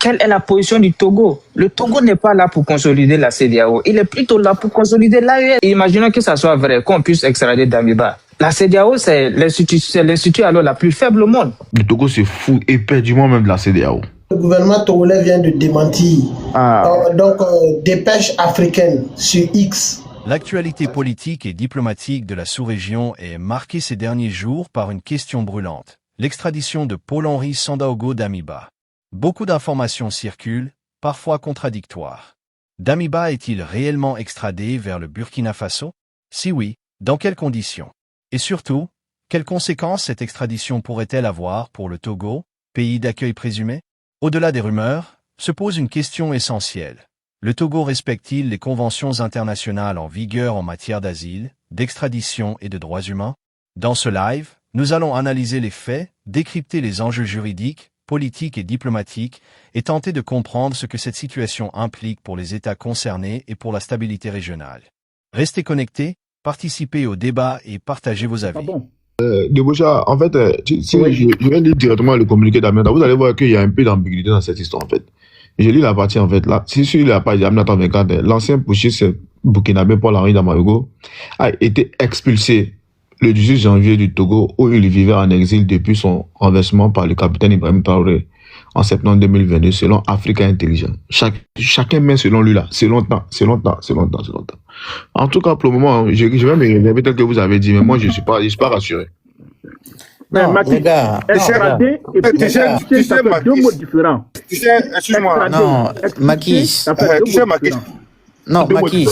quelle est la position du Togo? Le Togo n'est pas là pour consolider la CEDEAO. Il est plutôt là pour consolider l'AES. Imaginons que ça soit vrai, qu'on puisse extrader Damiba. La CEDEAO, c'est l'institut alors la plus faible au monde. Le Togo se fout éperdument même de la CEDEAO. Le gouvernement togolais vient de démentir. Dépêche africaine sur X. L'actualité politique et diplomatique de la sous-région est marquée ces derniers jours par une question brûlante. L'extradition de Paul-Henri Sandaogo Damiba. Beaucoup d'informations circulent, parfois contradictoires. Damiba est-il réellement extradé vers le Burkina Faso? Si oui, dans quelles conditions? Et surtout, quelles conséquences cette extradition pourrait-elle avoir pour le Togo, pays d'accueil présumé? Au-delà des rumeurs, se pose une question essentielle. Le Togo respecte-t-il les conventions internationales en vigueur en matière d'asile, d'extradition et de droits humains? Dans ce live, nous allons analyser les faits, décrypter les enjeux juridiques, politiques et diplomatiques, et tenter de comprendre ce que cette situation implique pour les États concernés et pour la stabilité régionale. Restez connectés, participez au débat et partagez vos avis. Deboucha, en fait, si je viens lire directement le communiqué d'Aminata, vous allez voir qu'il y a un peu d'ambiguïté dans cette histoire, en fait. Je lis la partie, en fait, là. Si sur la page d'Aminata 24, l'ancien putschiste burkinabé Paul-Henri Damiba a été expulsé le 18 janvier du Togo, où il vivait en exil depuis son renversement par le capitaine Ibrahim Traoré en septembre 2022, selon Africa Intelligence. Chacun met selon lui là. C'est longtemps. En tout cas, pour le moment, je vais me réserver tel que vous avez dit, mais moi, je ne suis pas rassuré. Mais Macky, extradé, et puis ça fait deux mots différents. Tu sais, excuse-moi. Non, Macky. Non, Macky.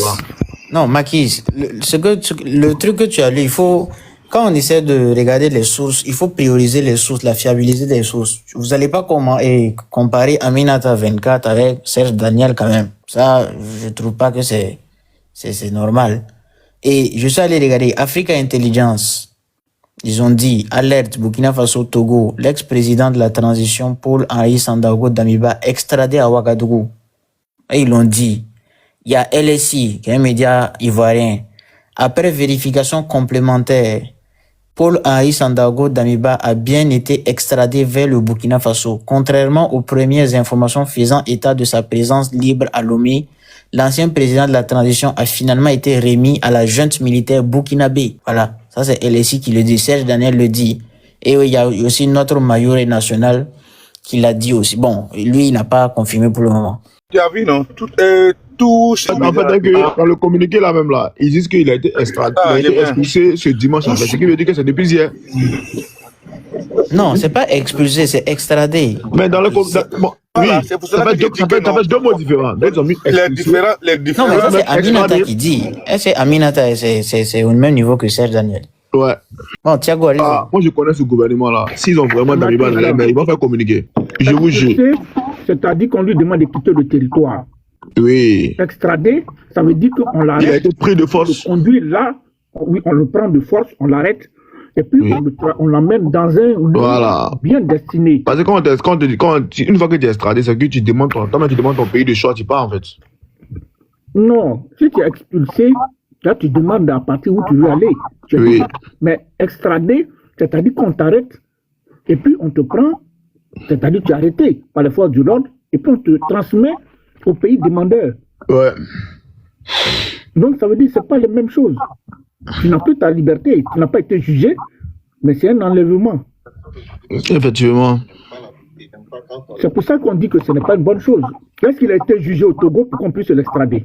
Non, Macky, le truc que tu as lu, il faut, quand on essaie de regarder les sources, il faut prioriser les sources, la fiabilité des sources. Vous n'allez pas comparer Aminata 24 avec Serge Daniel quand même. Ça, je trouve pas que c'est normal. Et je suis allé regarder Africa Intelligence. Ils ont dit, alerte, Burkina Faso, Togo, l'ex-président de la transition Paul-Henri Sandaogo Damiba extradé à Ouagadougou. Et ils l'ont dit. Il y a LSI, qui est un média ivoirien. Après vérification complémentaire, Paul-Henri Sandaogo Damiba a bien été extradé vers le Burkina Faso. Contrairement aux premières informations faisant état de sa présence libre à Lomé, l'ancien président de la transition a finalement été remis à la junte militaire burkinabé. Voilà, ça c'est LSI qui le dit, Serge Daniel le dit. Et il y a aussi notre majoré national qui l'a dit aussi. Bon, lui, il n'a pas confirmé pour le moment. Tu as vu, non? Tout en fait, dans le communiqué là même là, ils disent qu'il a été extradé, expulsé ce dimanche en fait. Ce qui veut dire que c'est depuis hier. Non, c'est pas expulsé, c'est extradé. Mais dans le bon, voilà, oui, ça fait deux mots différents. Les différents. Non, mais ça c'est Aminata qui dit. C'est Aminata, c'est au même niveau que Serge Daniel. Ouais. Bon, Thiago, allez. Moi je connais ce gouvernement là. S'ils ont vraiment Damiba dans les mains, ils vont faire communiquer. Je vous jure. C'est-à-dire qu'on lui demande de quitter le territoire. Oui. Extradé, ça veut dire qu'on l'arrête. Il a été pris de force. On le conduit là, oui, on le prend de force, on l'arrête, et puis on l'emmène dans un lieu bien destiné. Parce que une fois que tu es extradé, c'est que tu demandes ton pays de choix, tu pars en fait. Non, si tu es expulsé, là tu demandes à partir où tu veux aller. Oui. Mais extradé, c'est-à-dire qu'on t'arrête, et puis on te prend, c'est-à-dire que tu es arrêté par les forces de l'ordre, et puis on te transmet au pays demandeur. Ouais. Donc ça veut dire que ce n'est pas la même chose. Tu n'as plus ta liberté, tu n'as pas été jugé, mais c'est un enlèvement. Effectivement. C'est pour ça qu'on dit que ce n'est pas une bonne chose. Est-ce qu'il a été jugé au Togo pour qu'on puisse l'extrader?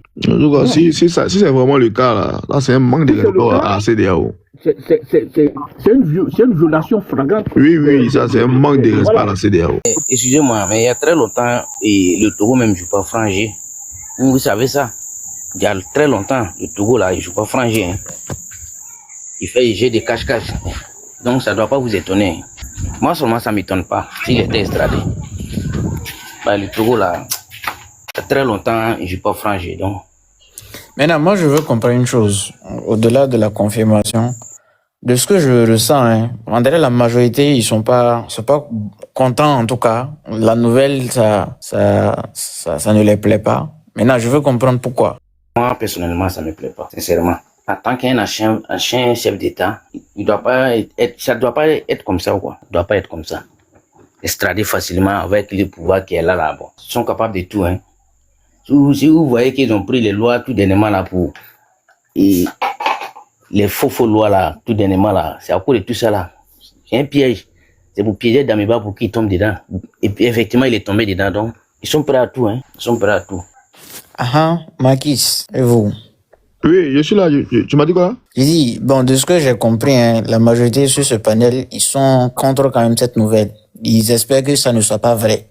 Si c'est vraiment le cas, là c'est un manque de respect à la CEDEAO. C'est une violation flagrante. Oui, ça c'est un manque de respect à la CEDEAO. Excusez-moi, mais il y a très longtemps, le Togo même ne joue pas frangé. Vous savez ça? Il y a très longtemps, le Togo là, il ne joue pas frangé. Hein. Il fait des jeux de cache-cache. Donc ça ne doit pas vous étonner. Moi seulement ça ne m'étonne pas s'il était extradé. Bah, le Togo là, il y a très longtemps, il ne joue pas frangé. Donc. Maintenant, moi je veux comprendre une chose, au-delà de la confirmation. De ce que je ressens, hein, en derrière la majorité, ils sont pas contents en tout cas. La nouvelle, ça ne les plaît pas. Maintenant, je veux comprendre pourquoi. Moi, personnellement, ça ne me plaît pas, sincèrement. En tant qu'un ancien chef d'État, ça doit pas être comme ça, quoi. Il doit pas être comme ça. extrader facilement avec le pouvoir qui est là. Bon. Ils sont capables de tout. Hein. Si vous voyez qu'ils ont pris les lois tout dernièrement là pour... Et les faux lois là, tout dernièrement là, c'est à cause de tout ça là. C'est un piège. C'est pour piéger Damiba pour qu'il tombe dedans. Et puis effectivement, il est tombé dedans. Donc, ils sont prêts à tout. Hein. Ils sont prêts à tout. Makis, et vous? Oui, je suis là. Tu m'as dit quoi? Je dis, bon, de ce que j'ai compris, hein, la majorité sur ce panel, ils sont contre quand même cette nouvelle. Ils espèrent que ça ne soit pas vrai.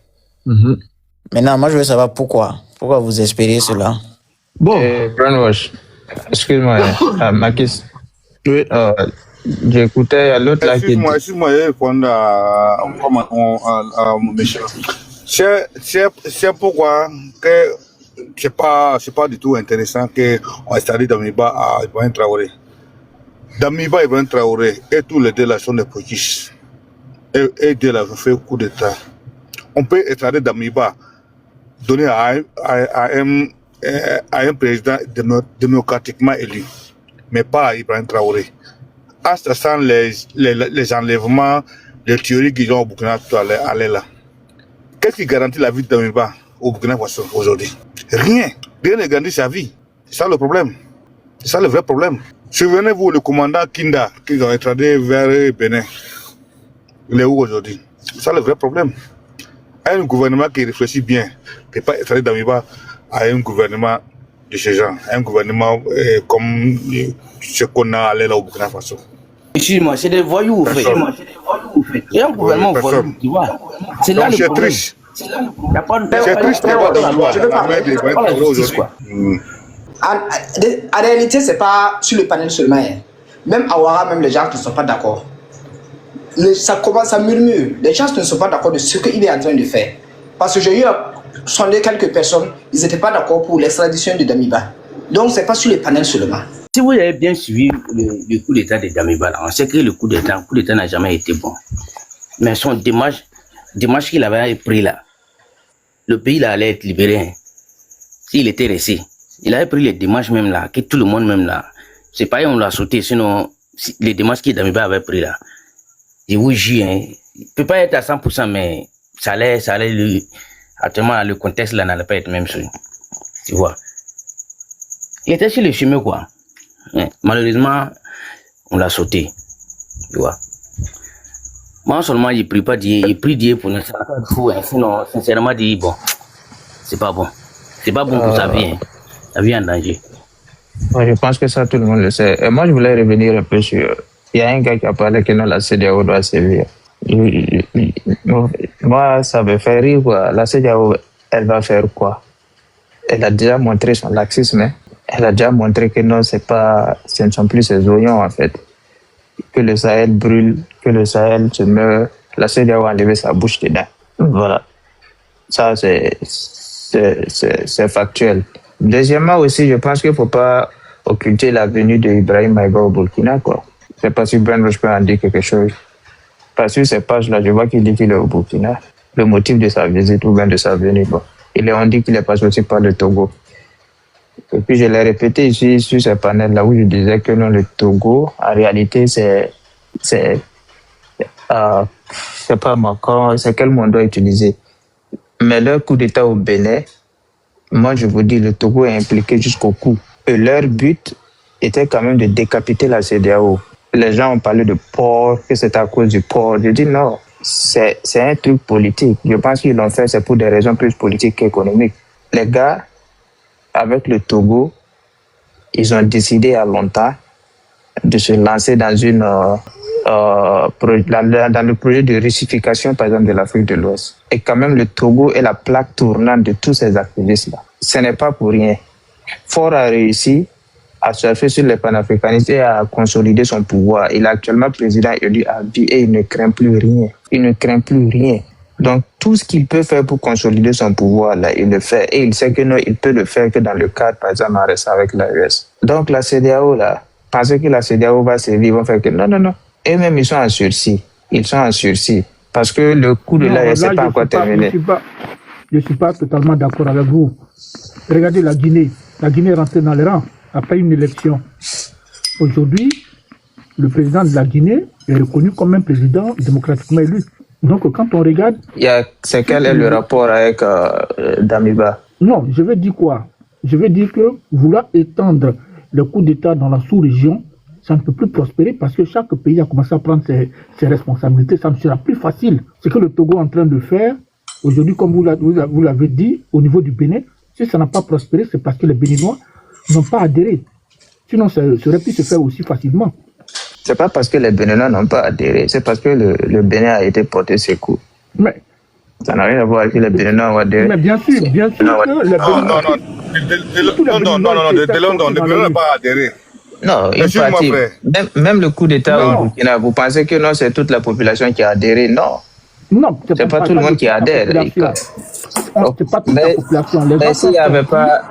Maintenant, moi, je veux savoir pourquoi. Pourquoi vous espérez cela? Bon. Brainwash, excuse-moi, Makis. Oui. J'écoutais l'autre là qui dit... Excuse-moi, je vais répondre à mon méchant. C'est pourquoi que c'est pas du tout intéressant qu'on installe Damiba à Ibrahim Traoré. Damiba et Ibrahim Traoré et tous les deux là sont des putschistes. Et deux là ont fait coup d'état. On peut extrader Damiba, donner à un président démocratiquement élu, mais pas à Ibrahim Traoré. En ce sens, les enlèvements, les théories qu'ils ont au Burkina tout à là. Qu'est-ce qui garantit la vie de Damiba au Burkina Faso aujourd'hui? Rien. Rien ne garantit sa vie. C'est ça le problème. C'est ça le vrai problème. Souvenez-vous, le commandant Kinda, qu'ils ont extradé vers Bénin. Il est où aujourd'hui? C'est ça le vrai problème. Un gouvernement qui réfléchit bien ne peut pas extrader Damiba à un gouvernement de ces gens. Un gouvernement comme ce qu'on a allé là au Burkina Faso. Excuse-moi, c'est des voyous, en fait. C'est un gouvernement voyou, tu vois. C'est là le problème. C'est triste de voir la main des aujourd'hui. En réalité, c'est pas sur le panel seulement. Hein. Même à Ouara, même les gens ne sont pas d'accord. Ça commence à murmurer. Les gens ne sont pas d'accord de ce qu'il est en train de faire. Parce que j'ai eu à sonder quelques personnes, ils n'étaient pas d'accord pour l'extradition de Damiba. Donc, c'est pas sur le panel seulement. Si vous avez bien suivi le coup d'état de Damiba, on sait que le coup d'état n'a jamais été bon. Mais son démarche qu'il avait pris là, le pays là allait être libéré. Hein. S'il était resté, il avait pris les démarches même là, que tout le monde même là. C'est pas on l'a sauté, sinon les démarches que Damiba avait pris là. Je vous jure, hein, il peut pas être à 100%, mais ça allait lui, actuellement le contexte là n'allait pas être même chose. Tu vois. Il était sur le chemin quoi. Malheureusement, on l'a sauté. Tu vois. Moi seulement, il prie pas Dieu, il prie Dieu pour ne pas fou. Sinon, sincèrement, dit bon, c'est pas bon. C'est pas bon pour sa vie. Hein. Sa vie en danger. Moi, je pense que ça, tout le monde le sait. Et moi, je voulais revenir un peu sur... Il y a un gars qui a parlé que non, la CEDEAO doit servir. Moi, ça me fait rire, quoi. La CEDEAO, elle va faire quoi? Elle a déjà montré son laxisme. Hein. Elle a déjà montré que non, ce ne sont plus ses oignons, en fait. Que le Sahel brûle, que le Sahel se meurt. La CEDEAO a enlevé sa bouche dedans. Voilà. Ça, c'est factuel. Deuxièmement aussi, je pense qu'il ne faut pas occulter la venue d'Ibrahim Maïga au Burkina, quoi. Je ne sais pas si Ben Roche peut en dire quelque chose. Parce que ces pages-là, je vois qu'il dit qu'il est au Burkina. Le motif de sa visite ou bien de sa venue, bon. On dit qu'il est passé aussi par le Togo. Et puis je l'ai répété ici sur ce panel-là où je disais que non, le Togo, en réalité, c'est pas Macron, c'est quel mot on doit utiliser. Mais leur coup d'État au Bénin, moi je vous dis, le Togo est impliqué jusqu'au cou. Et leur but était quand même de décapiter la CEDEAO. Les gens ont parlé de port, que c'est à cause du port. Je dis non, c'est un truc politique. Je pense qu'ils l'ont fait, c'est pour des raisons plus politiques qu'économiques. Les gars, avec le Togo, ils ont décidé à longtemps de se lancer dans dans le projet de russification, par exemple, de l'Afrique de l'Ouest. Et quand même, le Togo est la plaque tournante de tous ces activistes-là. Ce n'est pas pour rien. Fort a réussi à surfer sur les panafricanistes et à consolider son pouvoir. Il est actuellement président élu à vie et il ne craint plus rien. Il ne craint plus rien. Donc, tout ce qu'il peut faire pour consolider son pouvoir, là, il le fait. Et il sait que non, il peut le faire que dans le cadre, par exemple, en restant avec l'AES. Donc, la CEDEAO, là, penser que la CEDEAO va servir, ils vont faire que non. Eux-mêmes, ils sont en sursis. Ils sont en sursis. Parce que le coup de l'AES n'est pas encore terminé. Je ne suis pas totalement d'accord avec vous. Regardez la Guinée. La Guinée est rentrée dans les rangs après une élection. Aujourd'hui, le président de la Guinée est reconnu comme un président démocratiquement élu. Donc, quand on regarde... C'est quel est le rapport avec Damiba? Non, je veux dire quoi? Je veux dire que vouloir étendre le coup d'État dans la sous-région, ça ne peut plus prospérer parce que chaque pays a commencé à prendre ses responsabilités. Ça ne sera plus facile. Ce que le Togo est en train de faire, aujourd'hui, comme vous l'avez dit, au niveau du Bénin, si ça n'a pas prospéré, c'est parce que les Béninois n'ont pas adhéré. Sinon, ça aurait pu se faire aussi facilement. C'est pas parce que les Béninois n'ont pas adhéré, c'est parce que le Bénin a été porté ses coups. Mais ça n'a rien à voir avec les Béninois ont adhéré. Mais bien sûr que les Béninois... Non, les Béninois n'ont pas adhéré. Non, une partie. Même le coup d'État au Burkina, vous pensez que non, c'est toute la population qui a adhéré? Non. Non, c'est pas tout le monde qui adhère. C'est pas toute la population. Mais s'il n'y avait pas,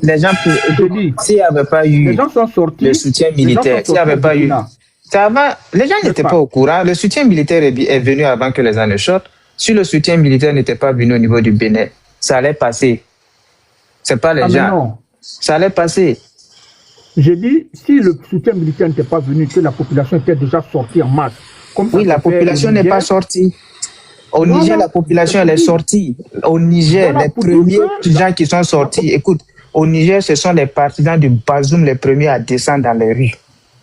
les gens, s'il n'y avait pas eu le soutien militaire, s'il n'y avait pas eu, les gens n'étaient pas au courant. Le soutien militaire est venu avant que les gens ne sortent. Si le soutien militaire n'était pas venu au niveau du Bénin, ça allait passer. C'est pas les gens. Ça allait passer. J'ai dit, si le soutien militaire n'était pas venu, que la population était déjà sortie en masse. Oui, la population n'est pas sortie. Au Niger, la population, elle est sortie. Au Niger, les premiers gens qui sont sortis, écoute, au Niger, ce sont les partisans du Bazoum les premiers à descendre dans les rues.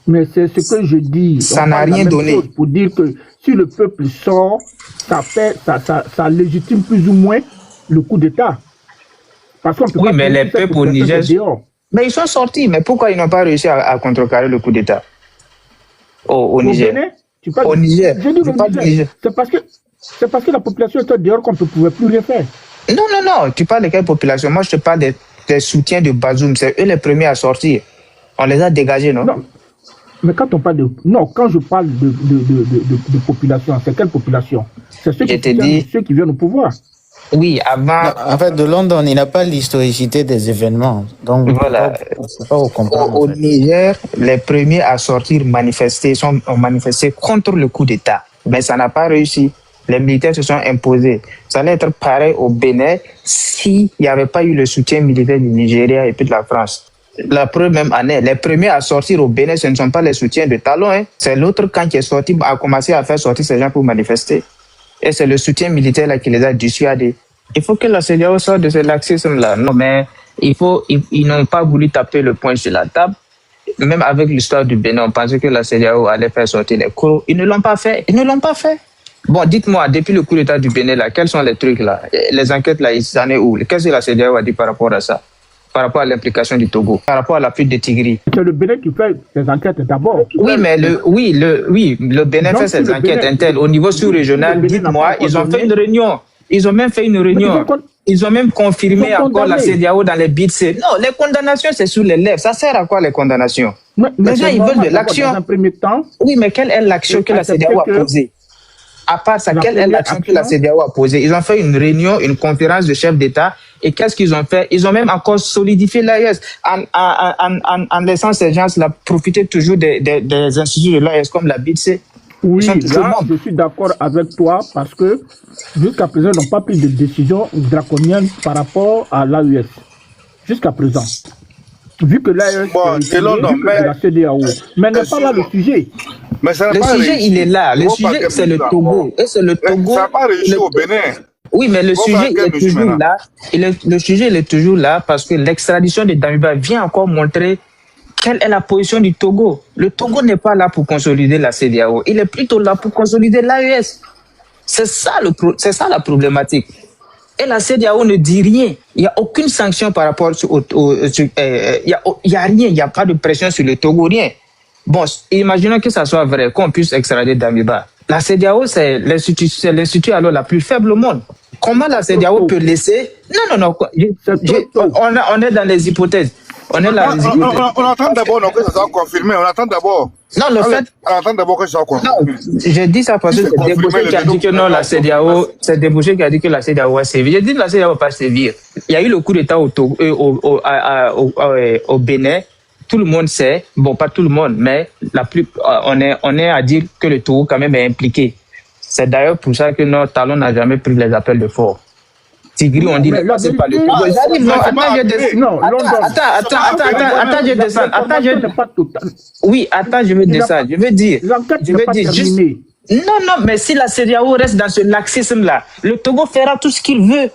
Mais c'est ce que je dis. Ça n'a rien donné. Pour dire que si le peuple sort, ça légitime plus ou moins le coup d'État. Parce qu'on peut oui, mais les peuples au Niger... Mais ils sont sortis. Mais pourquoi ils n'ont pas réussi à contrecarrer le coup d'État au Niger? Au Niger. C'est parce que la population était dehors qu'on ne pouvait plus rien faire. Non. Tu parles de quelle population? Moi, je te parle des soutiens de Bazoum. C'est eux les premiers à sortir. On les a dégagés, non? Non. Mais quand on parle de... Non, quand je parle de population, c'est quelle population? C'est ceux qui viennent au pouvoir. Oui, avant... Non, en fait, de London, il n'a pas l'historicité des événements. Donc, voilà. Au Niger, les premiers à sortir ont manifesté contre le coup d'État. Mais ça n'a pas réussi. Les militaires se sont imposés. Ça allait être pareil au Bénin s'il n'y avait pas eu le soutien militaire du Nigeria et puis de la France. La preuve même année, les premiers à sortir au Bénin, ce ne sont pas les soutiens de Talon. Hein. C'est l'autre camp qui est sorti, a commencé à faire sortir ces gens pour manifester. Et c'est le soutien militaire là qui les a dissuadés. Il faut que la CEDEAO sorte de ce laxisme-là. Non, mais ils n'ont pas voulu taper le poing sur la table. Même avec l'histoire du Bénin, on pensait que la CEDEAO allait faire sortir les cours. Ils ne l'ont pas fait. Bon, dites-moi, depuis le coup d'État du Bénin, là, quels sont les trucs là? Les enquêtes là, ils en sont où? Qu'est-ce que la CEDEAO a dit par rapport à ça? Par rapport à l'implication du Togo, par rapport à la fuite de Tigri. C'est le Bénin qui fait ses enquêtes d'abord. Oui, mais le Bénin fait ses enquêtes internes. Au niveau sous-régional, dites-moi, ils ont fait une réunion. Ils ont même fait une réunion. Ils ont même confirmé encore la CEDEAO dans les BITC. Non, les condamnations, c'est sous les lèvres. Ça sert à quoi les condamnations? Les gens, ils veulent de l'action. Oui, mais quelle est l'action que la CEDEAO a posée? À part ça, quelle est l'action que la CEDEAO a posée? Ils ont fait une réunion, une conférence de chefs d'État. Et qu'est-ce qu'ils ont fait? Ils ont même encore solidifié l'AES en laissant ces gens-là profiter toujours des instituts de l'AES comme la BITC. Oui, là, je suis d'accord avec toi parce que jusqu'à présent, ils n'ont pas pris de décision draconienne par rapport à l'AES. Jusqu'à présent. Vu que l'AES est la CEDEAO. Mais n'est pas là le sujet. Mais ça le sujet, il est là. Le sujet, c'est le Togo. Et c'est le Togo. Ça n'a pas réussi au Bénin. Oui, mais le sujet, il est toujours là. Le sujet, il est toujours là parce que l'extradition de Damiba vient encore montrer quelle est la position du Togo. Le Togo n'est pas là pour consolider la CEDEAO. Il est plutôt là pour consolider l'AES. C'est ça la problématique. Et la CEDEAO ne dit rien. Il n'y a aucune sanction par rapport il n'y a rien. Il n'y a pas de pression sur le Togo, rien. Bon, imaginons que ça soit vrai, qu'on puisse extrader Damiba. La CEDEAO, c'est l'institut alors la plus faible au monde. Comment la CEDEAO peut laisser... Non. On est dans les hypothèses. On attend d'abord que ça soit confirmé. On attend d'abord. Non, on attend d'abord que ça soit confirmé. Non, j'ai dit ça parce que c'est Débouché qui a dit que non, la CEDEAO, c'est Débouché qui a dit que la CEDEAO va sévir. J'ai dit que la CEDEAO va pas sévir. Il y a eu le coup d'État au Bénin. Tout le monde sait, bon, pas tout le monde, mais on est à dire que le Togo quand même est impliqué. C'est d'ailleurs pour ça que notre Talon n'a jamais pris les appels de fort. Tigri, on dit, c'est pas le Togo. J'arrive, non, attends, je descends. Attends, je descends. Oui, attends, je vais descendre. Je veux dire, Non, mais si la CEDEAO reste dans ce laxisme-là, le Togo fera tout ce qu'il veut.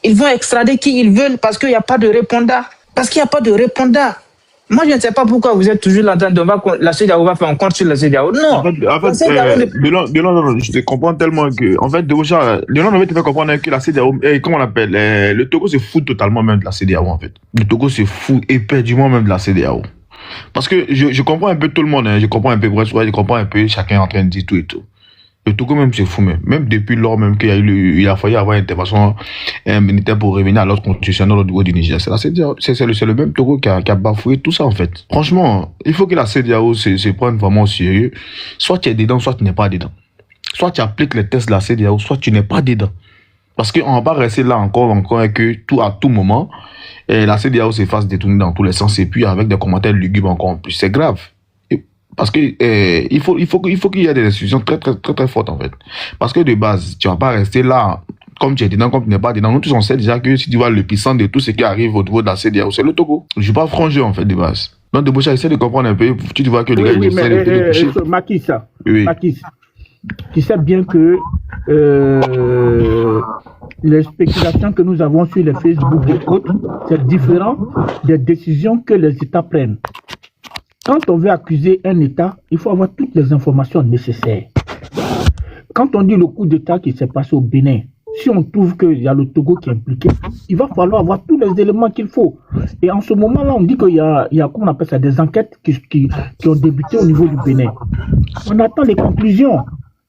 Ils vont extrader qui ils veulent parce qu'il n'y a pas de répondant. Moi, je ne sais pas pourquoi vous êtes toujours là en train de la CEDEAO va faire un compte sur la CEDEAO. Non. Delon, je te comprends tellement que, en fait, déjà, Delon avait te fait comprendre que la CEDEAO, comment on l'appelle, le Togo se fout totalement même de la CEDEAO, en fait. Le Togo se fout éperdument même de la CEDEAO. Parce que je comprends un peu tout le monde, hein. Je comprends un peu Bressois, je comprends un peu chacun en train de dire tout et tout. Le Togo même se fout même depuis lors même qu'il y a il a fallu avoir une intervention militaire pour revenir à l'ordre constitutionnel au niveau du Niger. C'est le même Togo qui a bafoué tout ça en fait. Franchement, il faut que la CEDEAO se prenne vraiment au sérieux. Soit tu es dedans, soit tu n'es pas dedans. Soit tu appliques les tests de la CEDEAO, soit tu n'es pas dedans. Parce qu'on va pas rester là encore et que à tout moment, la CEDEAO se fasse détourner dans tous les sens et puis avec des commentaires lugubres encore en plus. C'est grave. Parce que il faut qu'il y ait des institutions très fortes en fait. Parce que de base, tu vas pas rester là comme tu es dedans, comme tu n'es pas dedans. Nous tous on sait déjà que si tu vois le puissant de tout ce qui arrive au niveau de la CEDEAO, c'est le Togo. Je suis pas frangé en fait de base. Donc de Boucha, essaie de comprendre un peu. Tu vois que les gars ils essaient de toucher. Maquis, tu sais bien que les spéculations que nous avons sur les Facebook et autres, c'est différent des décisions que les États prennent. Quand on veut accuser un État, il faut avoir toutes les informations nécessaires. Quand on dit le coup d'État qui s'est passé au Bénin, si on trouve qu'il y a le Togo qui est impliqué, il va falloir avoir tous les éléments qu'il faut. Et en ce moment-là, on dit qu'il y a comment on appelle ça, des enquêtes qui ont débuté au niveau du Bénin. On attend les conclusions.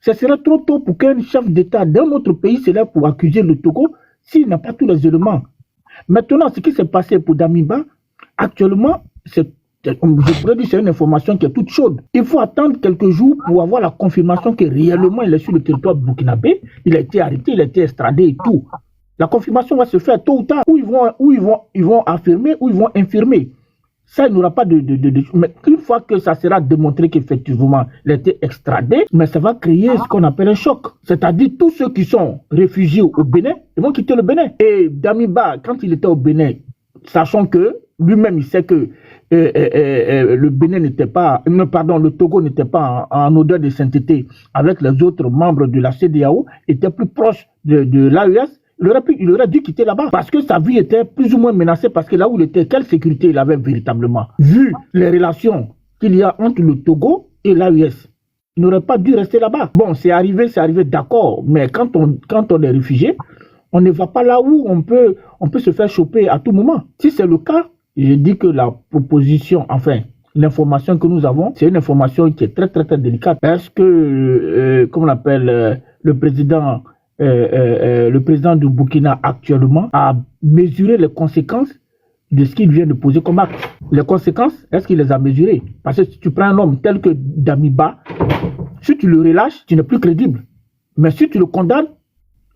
Ce serait trop tôt pour qu'un chef d'État d'un autre pays se lève pour accuser le Togo s'il n'a pas tous les éléments. Maintenant, ce qui s'est passé pour Damiba, actuellement, je pourrais dire que c'est une information qui est toute chaude. Il faut attendre quelques jours pour avoir la confirmation que réellement il est sur le territoire burkinabé, il a été arrêté, il a été extradé et tout. La confirmation va se faire tôt ou tard, ou ils vont affirmer, ou ils vont infirmer. Ça, il n'y aura pas mais une fois que ça sera démontré qu'effectivement il a été extradé, mais ça va créer ce qu'on appelle un choc. C'est-à-dire tous ceux qui sont réfugiés au Bénin, ils vont quitter le Bénin. Et Damiba, quand il était au Bénin, sachant que lui-même il sait que le Bénin n'était pas, le Togo n'était pas en odeur de sainteté avec les autres membres de la CEDEAO, était plus proche de l'AES, il aurait dû quitter là-bas parce que sa vie était plus ou moins menacée parce que là où il était, quelle sécurité il avait véritablement. Vu les relations qu'il y a entre le Togo et l'AES, il n'aurait pas dû rester là-bas. Bon, c'est arrivé, d'accord, mais quand on est réfugié, on ne va pas là où on peut se faire choper à tout moment. Si c'est le cas, je dis que la proposition, l'information que nous avons, c'est une information qui est très très très délicate. Est-ce que, comment on appelle, le président du Burkina actuellement a mesuré les conséquences de ce qu'il vient de poser comme acte? Les conséquences, est-ce qu'il les a mesurées? Parce que si tu prends un homme tel que Damiba, si tu le relâches, tu n'es plus crédible. Mais si tu le condamnes,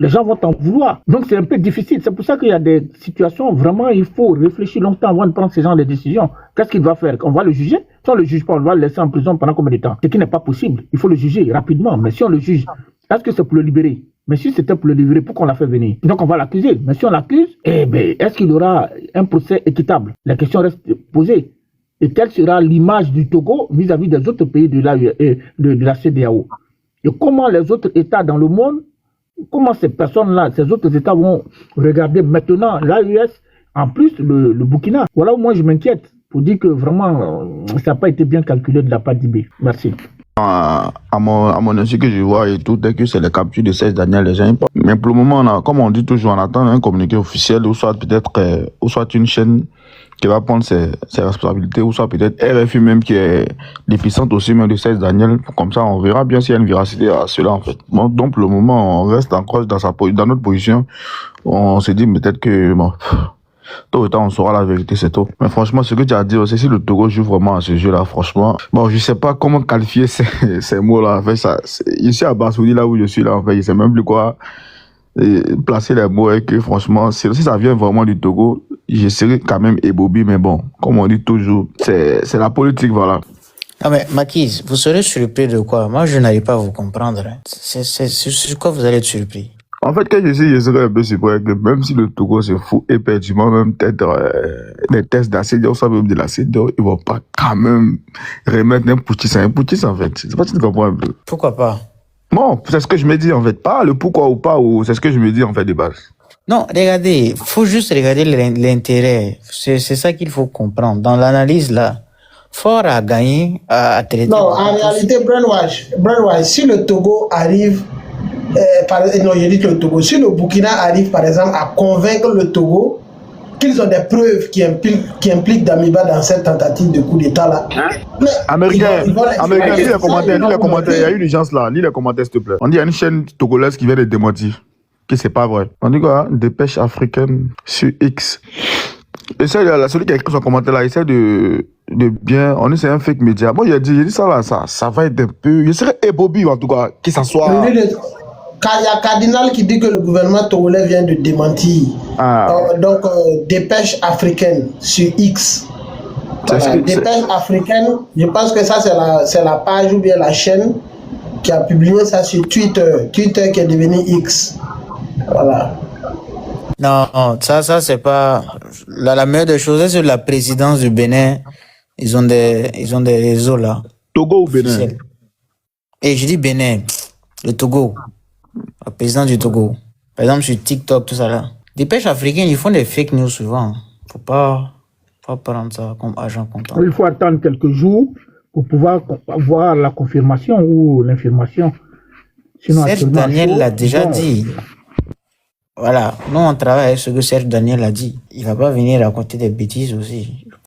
les gens vont t'en vouloir. Donc c'est un peu difficile. C'est pour ça qu'il y a des situations, vraiment, il faut réfléchir longtemps avant de prendre ce genre de décisions. Qu'est-ce qu'il va faire? On va le juger? Si on ne le juge pas, on va le laisser en prison pendant combien de temps? Ce qui n'est pas possible. Il faut le juger rapidement. Mais si on le juge, est-ce que c'est pour le libérer? Mais si c'était pour le libérer, pourquoi on l'a fait venir? Donc on va l'accuser. Mais si on l'accuse, est-ce qu'il aura un procès équitable? La question reste posée. Et quelle sera l'image du Togo vis-à-vis des autres pays de la CEDEAO? Et comment les autres États dans le monde, comment ces personnes-là, ces autres États vont regarder maintenant l'AES, en plus le Burkina? Voilà où moi je m'inquiète pour dire que vraiment ça n'a pas été bien calculé de la part d'IB. Merci. À mon avis que je vois et tout, dès que c'est les captures de 16 Daniel, les gens pas. Mais pour le moment, comme on dit toujours, on attend un communiqué officiel, ou soit peut-être, ou soit une chaîne qui va prendre ses responsabilités, ou soit peut-être RFI même qui est l'épicentre aussi même de 16 Daniel. Comme ça, on verra bien s'il y a une véracité à cela en fait. Bon, donc pour le moment, on reste encore dans notre position. On se dit peut-être que bon, tôt ou tard, on saura la vérité, c'est tout. Mais franchement, ce que tu as dit aussi, si le Togo joue vraiment à ce jeu-là, franchement, bon, je sais pas comment qualifier ces mots-là. En fait, ici à Bassoudi, là où je suis là, en fait, je sais même plus quoi placer les mots et que franchement, si ça vient vraiment du Togo, je serais quand même ébobé, mais bon, comme on dit toujours, c'est la politique, voilà. Non mais Maquis, vous serez surpris de quoi? Moi, je n'arrive pas à vous comprendre. Hein. C'est sur quoi vous allez être surpris? En fait, quand je serais un peu surpris que même si le Togo se fout éperdument, même peut-être des tests d'ACEDEAO, ça même de la CEDEAO, ils vont pas quand même remettre un putschiste en fait. C'est pas si tu comprends un peu. Pourquoi pas? Non, c'est ce que je me dis en fait. Pas le pourquoi ou pas, ou c'est ce que je me dis en fait de base. Non, regardez, faut juste regarder l'intérêt. C'est ça qu'il faut comprendre. Dans l'analyse, là, fort à gagner à traiter. Non, en réalité, Brainwash, si le Togo arrive, non, je dis que le Togo, si le Burkina arrive, par exemple, à convaincre le Togo qu'ils ont des preuves qui impliquent Damiba dans cette tentative de coup d'État-là. Américain, lis les commentaires, il y a une urgence là, lis les commentaires s'il te plaît. On dit il y a une chaîne togolaise qui vient de démentir que c'est pas vrai. On dit quoi, dépêche africaine sur X. Essaye, celui qui a écrit son commentaire là, essaie de bien, on dit c'est un fake média. Moi j'ai dit ça là, ça va être un peu, je serais ébobie en tout cas, que ça soit... Il y a Cardinal qui dit que le gouvernement togolais vient de démentir. Donc, dépêche africaine sur X. Voilà, dépêche africaine, je pense que ça c'est la page ou bien la chaîne qui a publié ça sur Twitter. Twitter qui est devenu X. Voilà. Non, ça c'est pas... La meilleure des choses, c'est sur la présidence du Bénin. Ils ont des réseaux là. Togo ou Bénin? Officiels. Et je dis Bénin, le Togo. Le président du Togo. Par exemple, sur TikTok, tout ça là. Dépêche africaine, ils font des fake news souvent. Faut pas prendre ça comme agent comptable. Il faut attendre quelques jours pour pouvoir avoir la confirmation ou l'information. Serge Daniel l'a déjà dit. Voilà, nous on travaille avec ce que Serge Daniel a dit. Il va pas venir raconter des bêtises aussi.